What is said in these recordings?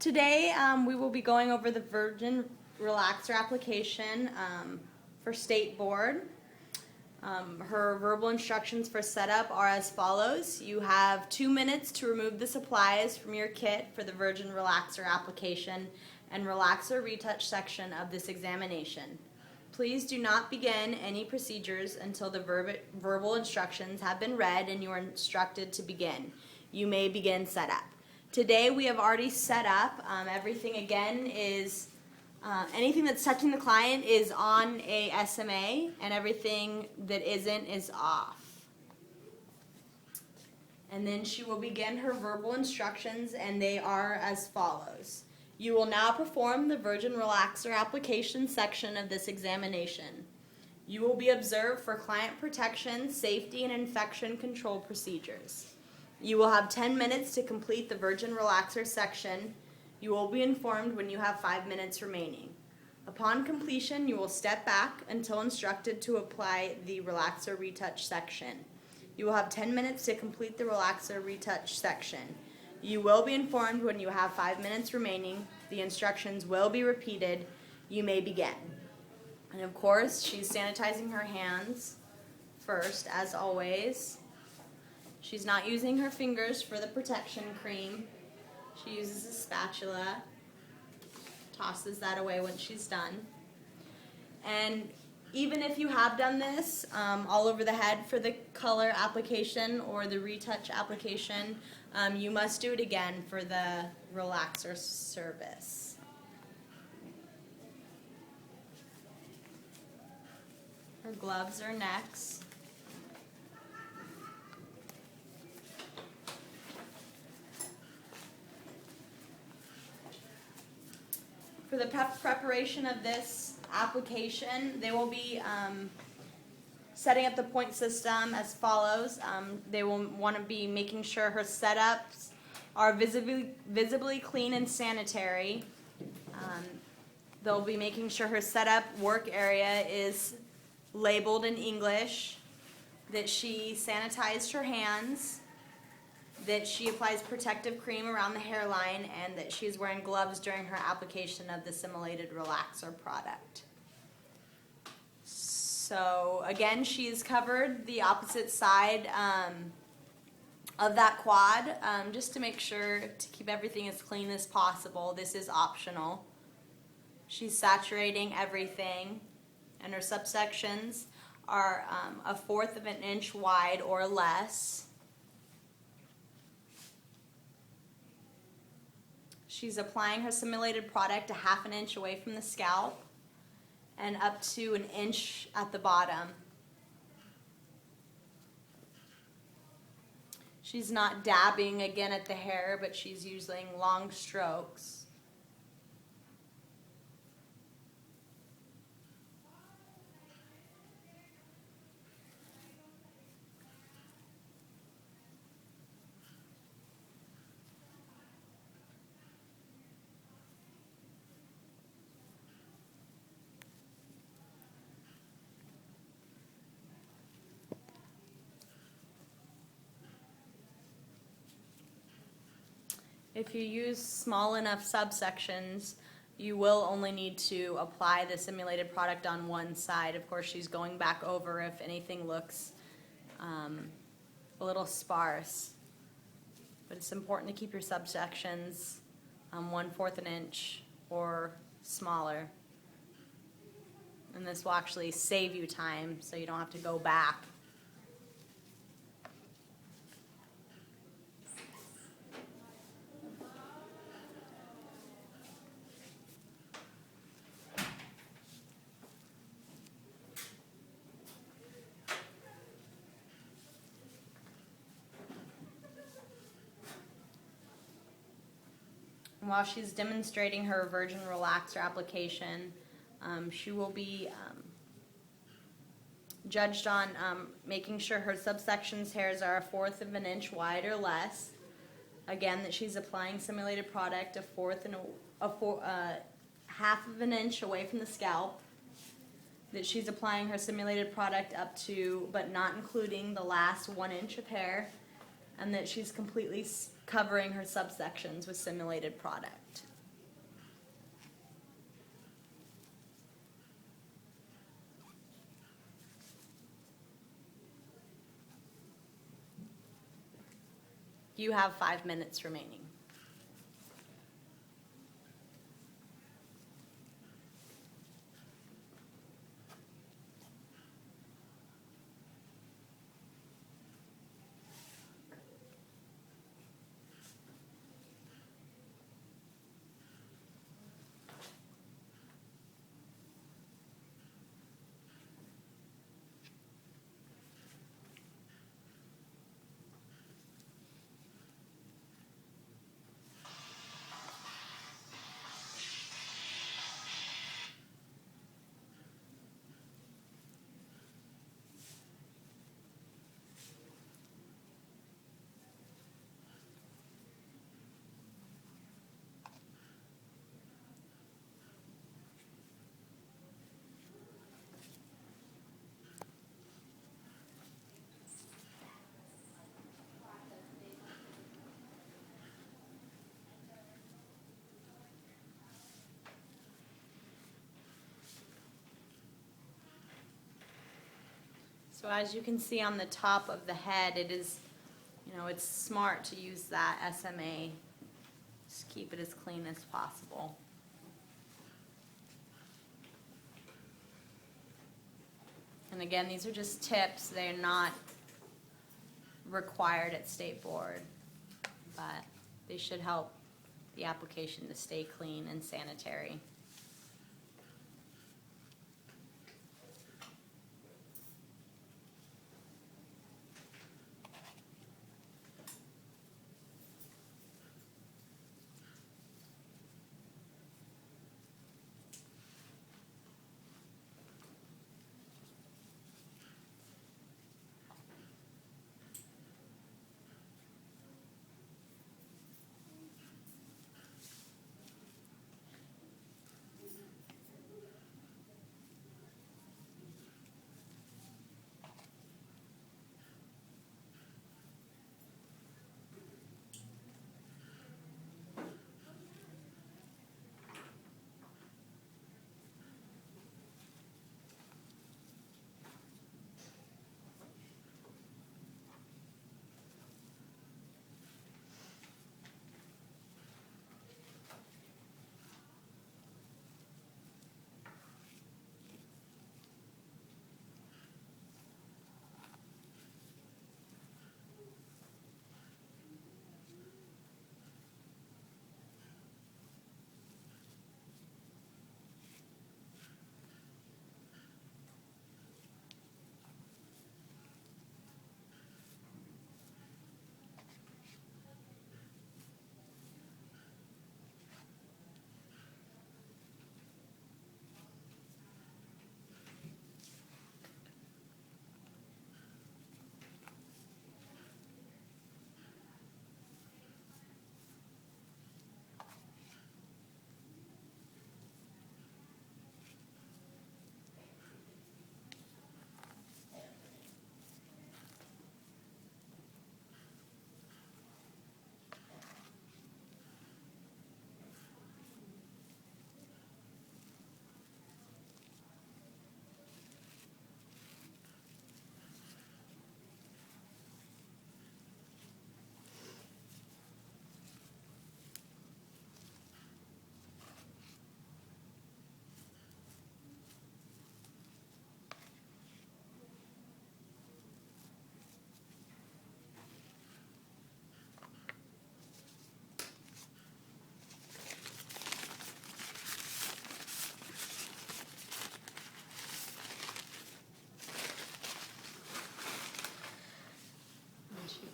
Today we will be going over the Virgin Relaxer application for State Board. Her verbal instructions for setup are as follows. You have 2 minutes to remove the supplies from your kit for the Virgin Relaxer application and Relaxer Retouch section of this examination. Please do not begin any procedures until the verbal instructions have been read and you are instructed to begin. You may begin setup. Today we have already set up. Everything again is, anything that's touching the client is on a SMA and everything that isn't is off. And then she will begin her verbal instructions and they are as follows. You will now perform the Virgin Relaxer application section of this examination. You will be observed for client protection, safety, and infection control procedures. You will have 10 minutes to complete the Virgin Relaxer section. You will be informed when you have 5 minutes remaining. Upon completion, you will step back until instructed to apply the Relaxer Retouch section. You will have 10 minutes to complete the Relaxer Retouch section. You will be informed when you have 5 minutes remaining. The instructions will be repeated. You may begin. And of course, she's sanitizing her hands first, as always. She's not using her fingers for the protection cream. She uses a spatula, tosses that away when she's done. And even if you have done this all over the head for the color application or the retouch application, you must do it again for the relaxer service. Her gloves are next. For the preparation of this application, they will be setting up the point system as follows. They will want to be making sure her setups are visibly clean and sanitary. They'll be making sure her setup work area is labeled in English, that she sanitized her hands, that she applies protective cream around the hairline, and that she is wearing gloves during her application of the simulated relaxer product. So again, she's covered the opposite side of that quad just to make sure to keep everything as clean as possible. This is optional. She's saturating everything, and her subsections are 1/4 of an inch wide or less. She's applying her simulated product 1/2 inch away from the scalp and up to 1 inch at the bottom. She's not dabbing again at the hair, but she's using long strokes. If you use small enough subsections, you will only need to apply the simulated product on one side. Of course, she's going back over if anything looks a little sparse. But it's important to keep your subsections 1/4 an inch or smaller. And this will actually save you time so you don't have to go back. And while she's demonstrating her Virgin Relaxer application, she will be judged on making sure her subsections hairs are 1/4 of an inch wide or less. Again, that she's applying simulated product 1/2 of an inch away from the scalp. That she's applying her simulated product up to, but not including, the last 1 inch of hair. And that she's completely covering her subsections with simulated product. You have 5 minutes remaining. So as you can see on the top of the head, it is, it's smart to use that SMA. Just keep it as clean as possible. And again, these are just tips. They're not required at State Board, but they should help the application to stay clean and sanitary.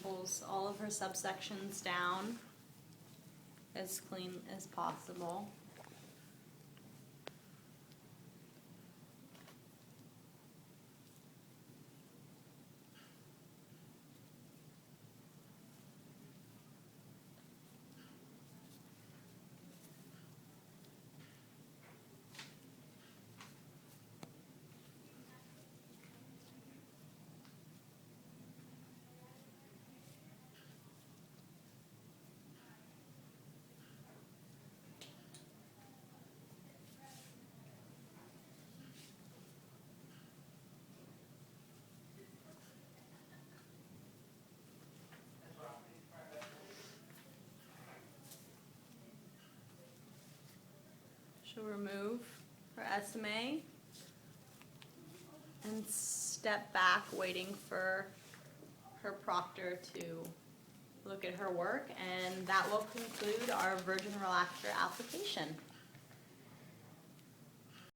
Pulls all of her subsections down as clean as possible. She'll remove her SMA and step back, waiting for her proctor to look at her work, and that will conclude our Virgin Relaxer application.